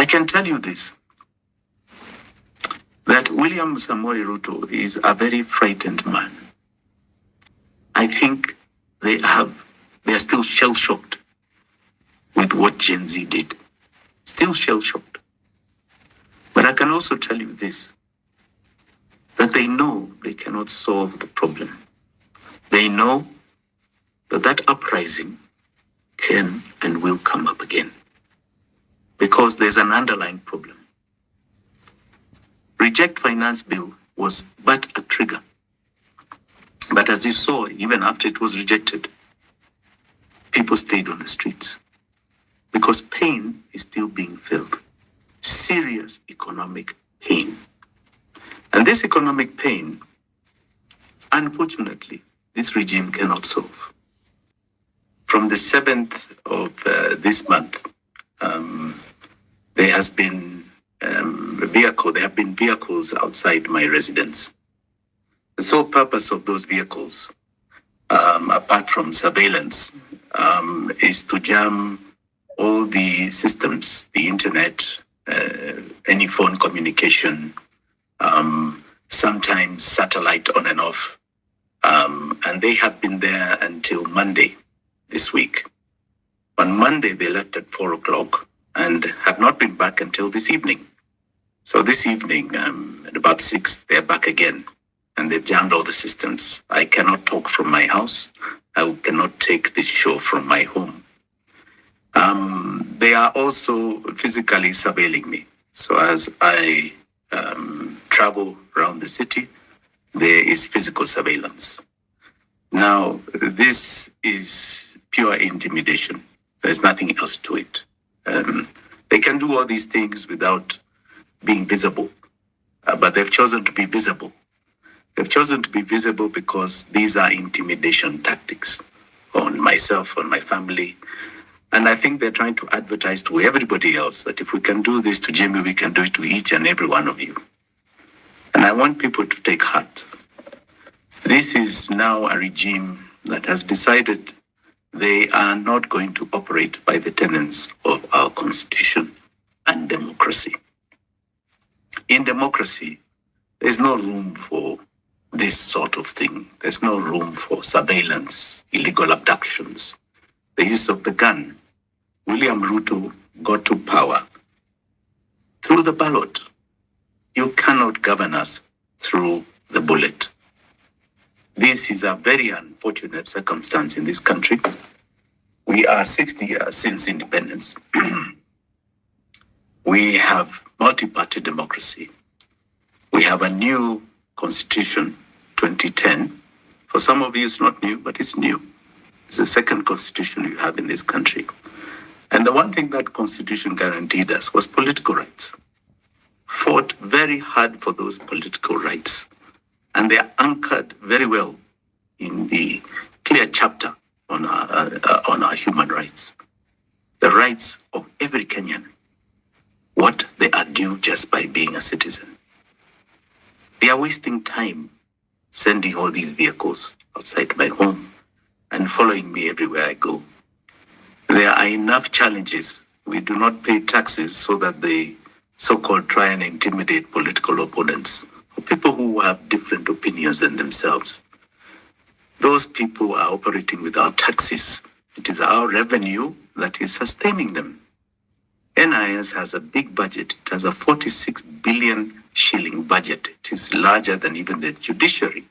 can tell you this, that William Samoei Ruto is a very frightened man. I think they are still shell-shocked with what Gen Z did. Still shell-shocked. But I can also tell you this, that they know they cannot solve the problem. They know that uprising can and will come up again, because there's an underlying problem. Reject Finance Bill was but a trigger. But as you saw, even after it was rejected, people stayed on the streets because pain is still being felt. Serious economic pain. And this economic pain, unfortunately, this regime cannot solve. From the 7th of this month, there have been vehicles outside my residence. The sole purpose of those vehicles, apart from surveillance, is to jam all the systems, the internet, any phone communication, sometimes satellite on and off. And they have been there until Monday this week. On Monday, they left at 4 o'clock and have not been back until this evening. So this evening, at about 6, they're back again. And they've jammed all the systems. I cannot talk from my house. I cannot take this show from my home. They are also physically surveilling me. So as I travel around the city, there is physical surveillance. Now, this is pure intimidation. There's nothing else to it. They can do all these things without being visible, but they've chosen to be visible. They've chosen to be visible because these are intimidation tactics on myself, on my family. And I think they're trying to advertise to everybody else that if we can do this to Jimi, we can do it to each and every one of you. And I want people to take heart. This is now a regime that has decided they are not going to operate by the tenets of our constitution and democracy. In democracy, there's no room for this sort of thing. There's no room for surveillance, illegal abductions, the use of the gun. William Ruto got to power through the ballot. You cannot govern us through the bullet. This is a very unfortunate circumstance in this country. We are 60 years since independence. We have multi-party democracy. We have a new constitution, 2010. For some of you, it's not new, but it's new. It's the second constitution you have in this country. And the one thing that constitution guaranteed us was political rights. Fought very hard for those political rights. And they are anchored very well in the clear chapter on our human rights. The rights of every Kenyan, what they are due just by being a citizen. They are wasting time sending all these vehicles outside my home and following me everywhere I go. There are enough challenges. We do not pay taxes so that they so-called try and intimidate political opponents, or people who have different opinions than themselves. Those people are operating without taxes. It is our revenue that is sustaining them. NIS has a big budget. It has a 46 billion shilling budget. It is larger than even the judiciary.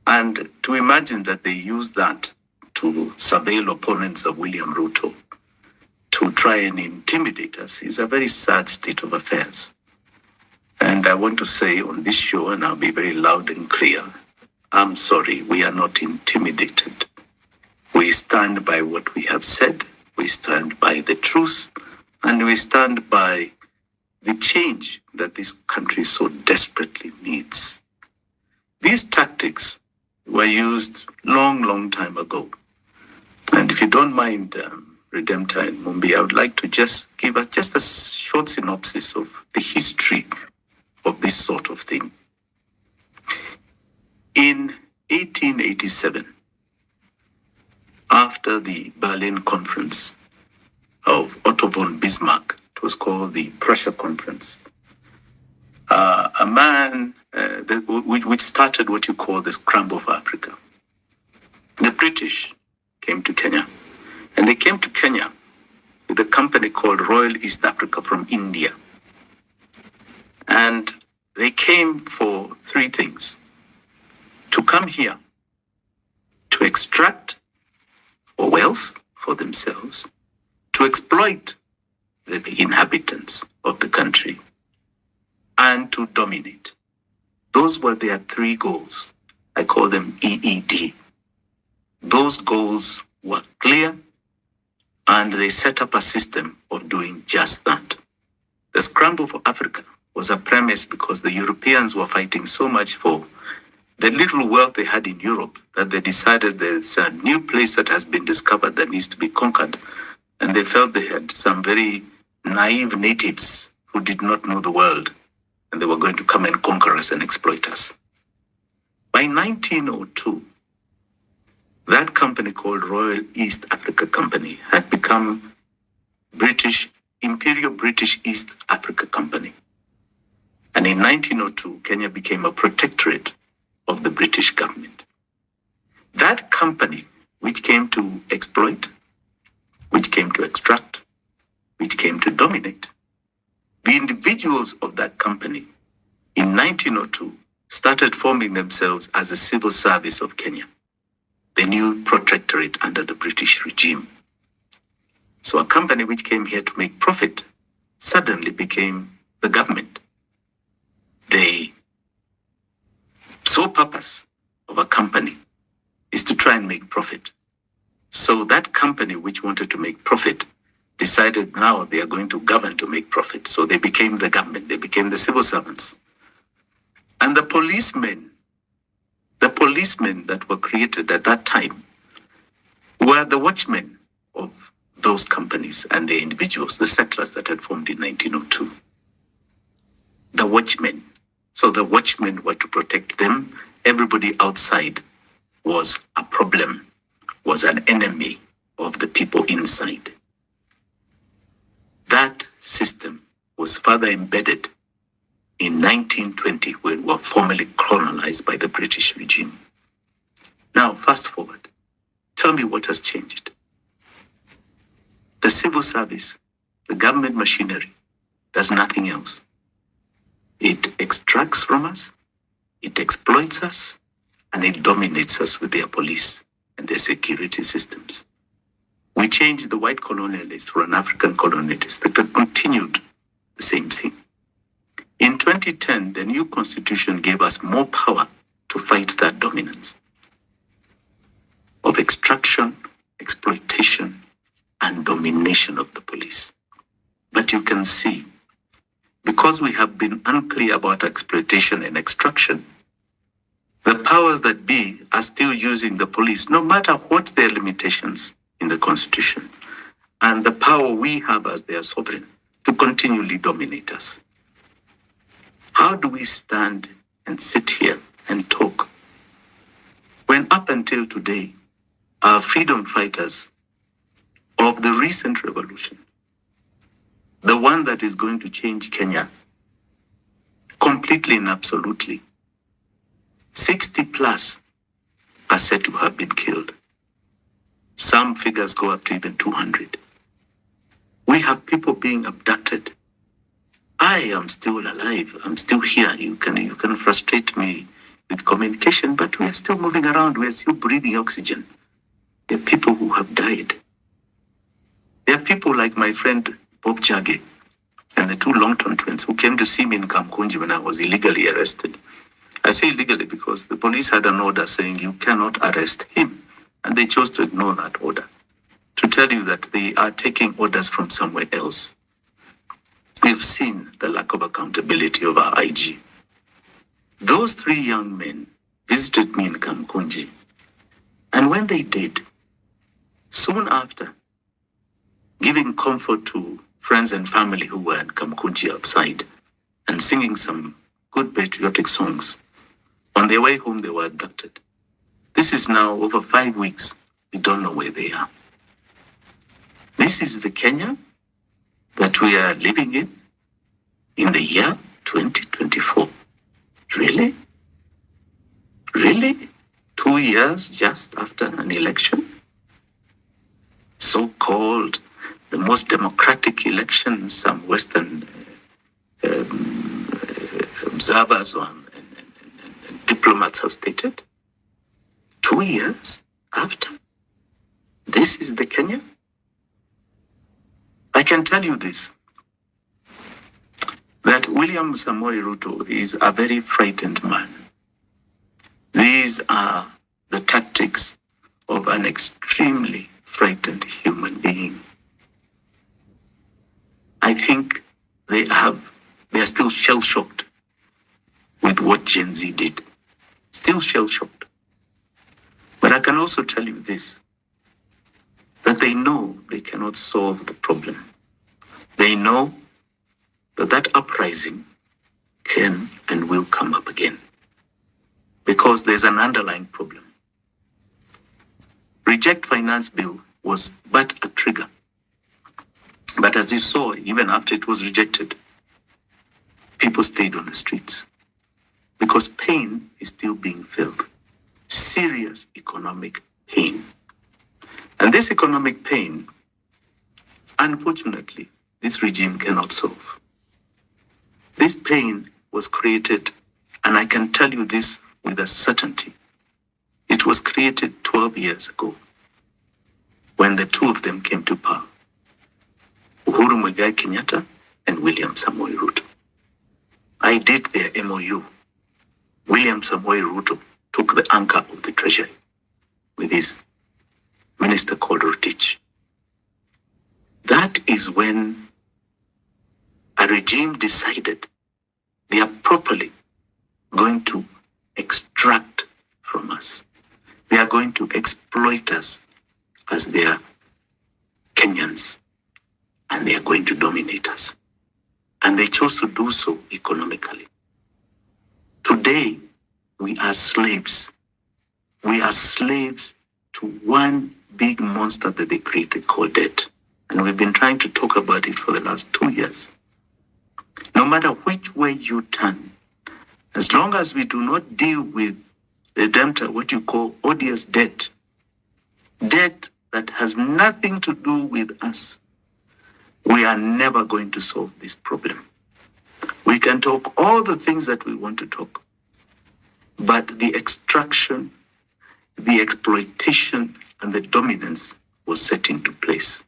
And to imagine that they use that to surveil opponents of William Ruto, to try and intimidate us, is a very sad state of affairs. And I want to say on this show, and I'll be very loud and clear, I'm sorry, we are not intimidated. We stand by what we have said, we stand by the truth, and we stand by the change that this country so desperately needs. These tactics were used long time ago. And if you don't mind, Redemptor and Mumbi, I would like to just give us just a short synopsis of the history of this sort of thing. In 1887, after the Berlin Conference of Otto von Bismarck, it was called the Prussia Conference. A man which started what you call the Scramble of Africa. The British came to Kenya, and they came to Kenya with a company called Royal East Africa from India. And they came for three things: to come here, to extract wealth for themselves, to exploit the inhabitants of the country, and to dominate. Those were their three goals. I call them EED. Those goals were clear, and they set up a system of doing just that. The Scramble for Africa was a premise because the Europeans were fighting so much for the little wealth they had in Europe that they decided there's a new place that has been discovered that needs to be conquered. And they felt they had some very naive natives who did not know the world, and they were going to come and conquer us and exploit us. By 1902, that company called Royal East Africa Company had become Imperial British East Africa Company. And in 1902, Kenya became a protectorate of the British government. That company, which came to exploit, which came to extract, which came to dominate, the individuals of that company in 1902 started forming themselves as the civil service of Kenya, the new protectorate under the British regime. So a company which came here to make profit suddenly became the government. The sole purpose of a company is to try and make profit. So that company which wanted to make profit decided now they are going to govern to make profit. So they became the government, they became the civil servants. And the policemen that were created at that time were the watchmen of those companies and the individuals, the settlers that had formed in 1902. The watchmen. So the watchmen were to protect them. Everybody outside was a problem, was an enemy of the people inside. That system was further embedded in 1920 when we were formally colonized by the British regime. Now, fast forward. Tell me what has changed. The civil service, the government machinery, does nothing else. It extracts from us, it exploits us, and it dominates us with their police and their security systems. We changed the white colonialist for an African colonialist that had continued the same thing. In 2010, the new constitution gave us more power to fight that dominance of extraction, exploitation, and domination of the police. But you can see, because we have been unclear about exploitation and extraction, the powers that be are still using the police, no matter what their limitations in the constitution, and the power we have as their sovereign to continually dominate us. How do we stand and sit here and talk when up until today, our freedom fighters of the recent revolution, the one that is going to change Kenya completely and absolutely, 60 plus are said to have been killed. Some figures go up to even 200. We have people being abducted. I am still alive. I'm still here. You can frustrate me with communication, but we are still moving around. We are still breathing oxygen. There are people who have died. There are people like my friend Bob Jage and the two Longton twins who came to see me in Kamkunji when I was illegally arrested. I say illegally because the police had an order saying you cannot arrest him. And they chose to ignore that order, to tell you that they are taking orders from somewhere else. We've seen the lack of accountability of our IG. Those three young men visited me in Kamkunji. And when they did, soon after, giving comfort to friends and family who were in Kamkunji outside and singing some good patriotic songs, on their way home they were abducted. This is now over 5 weeks. We don't know where they are. This is the Kenya that we are living in the year 2024. Really? Really? 2 years just after an election? So-called the most democratic election some Western observers and diplomats have stated. 2 years after? This is the Kenya? I can tell you this, that William Samoei Ruto is a very frightened man. These are the tactics of an extremely frightened human being. I think they are still shell-shocked with what Gen Z did. Still shell-shocked. But I can also tell you this, that they know they cannot solve the problem. They know that uprising can and will come up again, because there's an underlying problem. Reject Finance Bill was but a trigger. But as you saw, even after it was rejected, people stayed on the streets because pain is still being felt. Serious economic pain. And this economic pain, unfortunately, this regime cannot solve. This pain was created, and I can tell you this with a certainty. It was created 12 years ago when the two of them came to power, Uhuru Muigai Kenyatta and William Samoei Ruto. I did their MOU. William Samoei Ruto took the anchor of the treasury with his minister called Rotich. That is when a regime decided they are properly going to extract from us. They are going to exploit us as their Kenyans, and they are going to dominate us. And they chose to do so economically. Today, we are slaves. We are slaves to one big monster that they created called debt. And we've been trying to talk about it for the last 2 years. No matter which way you turn, as long as we do not deal with redemptor, what you call odious debt that has nothing to do with us, we are never going to solve this problem. We can talk all the things that we want to talk, but the extraction, the exploitation, and the dominance was set into place.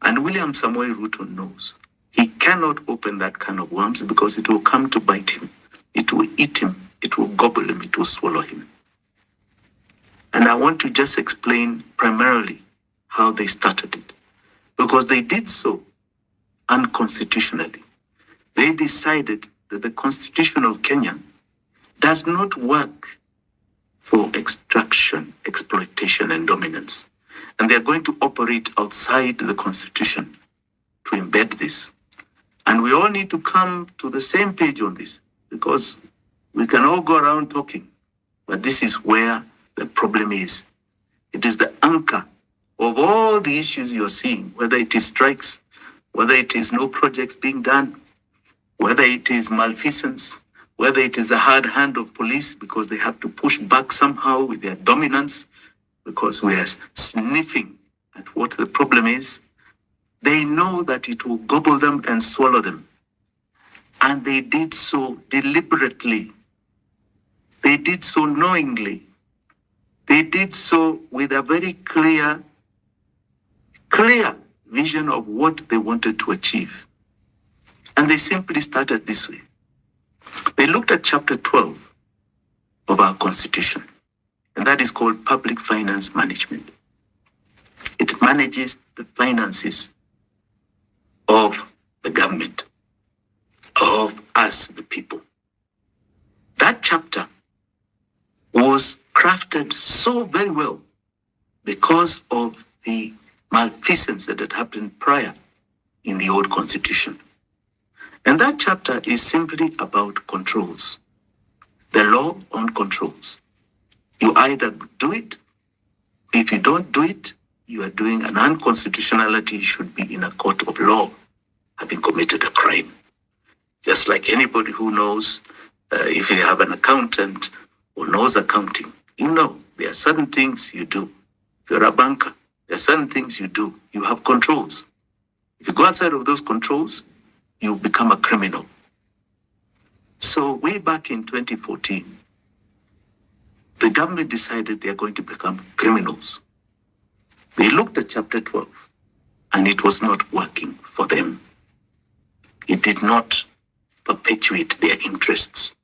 And William Samoei Ruto knows he cannot open that can of worms because it will come to bite him. It will eat him. It will gobble him. It will swallow him. And I want to just explain primarily how they started it, because they did so unconstitutionally. They decided that the Constitution of Kenya does not work for extraction, exploitation, and dominance. And they are going to operate outside the Constitution to embed this. And we all need to come to the same page on this, because we can all go around talking, but this is where the problem is. It is the anchor of all the issues you're seeing, whether it is strikes, whether it is no projects being done, whether it is malfeasance, whether it is a hard hand of police because they have to push back somehow with their dominance, because we are sniffing at what the problem is. They know that it will gobble them and swallow them. And they did so deliberately. They did so knowingly. They did so with a very clear vision of what they wanted to achieve. And they simply started this way. They looked at chapter 12 of our Constitution, and that is called Public Finance Management. It manages the finances of the government, of us, the people. That chapter was crafted so very well because of the malfeasance that had happened prior in the old Constitution. And that chapter is simply about controls. The law on controls. You either do it. If you don't do it, you are doing an unconstitutionality. You should be in a court of law having committed a crime. Just like anybody who knows, if you have an accountant who knows accounting, you know there are certain things you do. If you're a banker, there are certain things you do. You have controls. If you go outside of those controls, you become a criminal. So way back in 2014, the government decided they are going to become criminals. They looked at Chapter 12, and it was not working for them. It did not perpetuate their interests.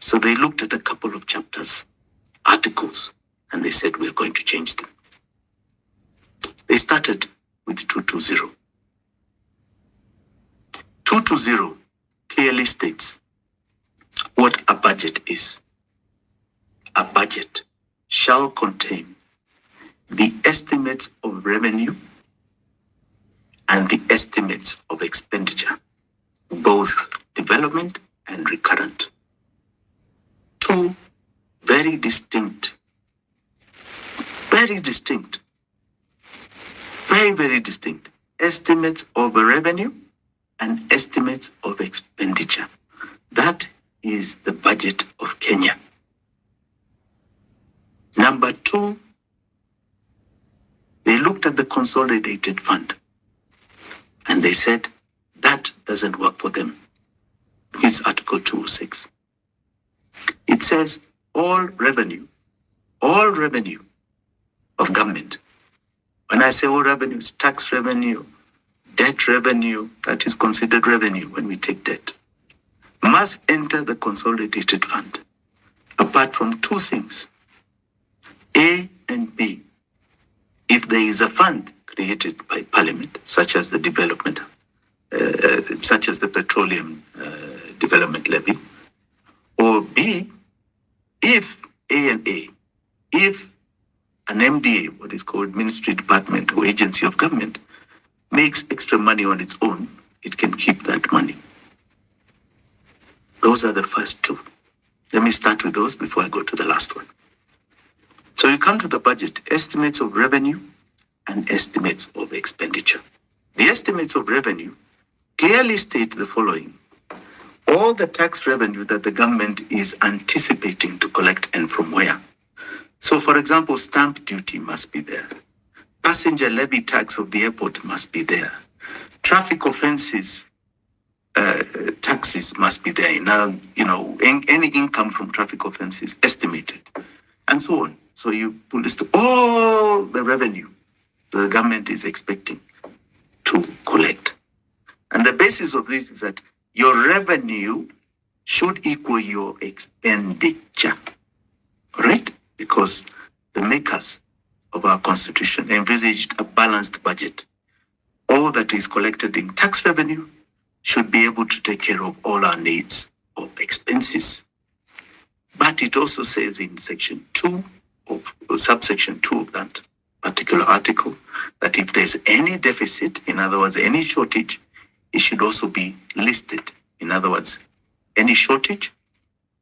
So they looked at a couple of chapters, articles, and they said, we're going to change them. They started with 220. 220 clearly states what a budget is. A budget shall contain the estimates of revenue and the estimates of expenditure, both development and recurrent. Two very distinct, very distinct estimates of revenue and estimates of expenditure. That is the budget of Kenya. Number two, they looked at the consolidated fund and they said that doesn't work for them. It's Article 206. It says all revenue of government. When I say all revenue, it's tax revenue, debt revenue, that is considered revenue when we take debt, must enter the consolidated fund, apart from two things, A and B. If there is a fund created by Parliament, such as the development, such as the petroleum development levy, or B, if A and A, if an MDA, what is called Ministry, Department, or Agency of Government, makes extra money on its own, it can keep that money. Those are the first two. Let me start with those before I go to the last one. So you come to the budget, estimates of revenue and estimates of expenditure. The estimates of revenue clearly state the following. All the tax revenue that the government is anticipating to collect, and from where. So for example, stamp duty must be there. Passenger levy tax of the airport must be there. Traffic offenses, taxes must be there. Any income from traffic offenses estimated, and so on. So you list all the revenue the government is expecting to collect. And the basis of this is that your revenue should equal your expenditure. All right? Because the makers of our constitution envisaged a balanced budget. All that is collected in tax revenue should be able to take care of all our needs or expenses. But it also says in section 2 of subsection 2 of that particular article that if there's any deficit, in other words, any shortage, it should also be listed. In other words, any shortage,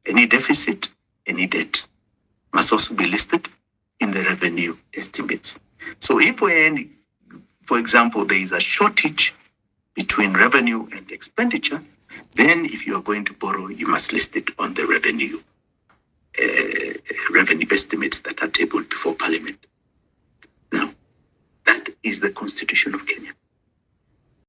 any deficit, any debt must also be listed in the revenue estimates. So if for example, there is a shortage between revenue and expenditure, then if you are going to borrow, you must list it on the revenue estimates that are tabled before Parliament. Now, that is the Constitution of Kenya.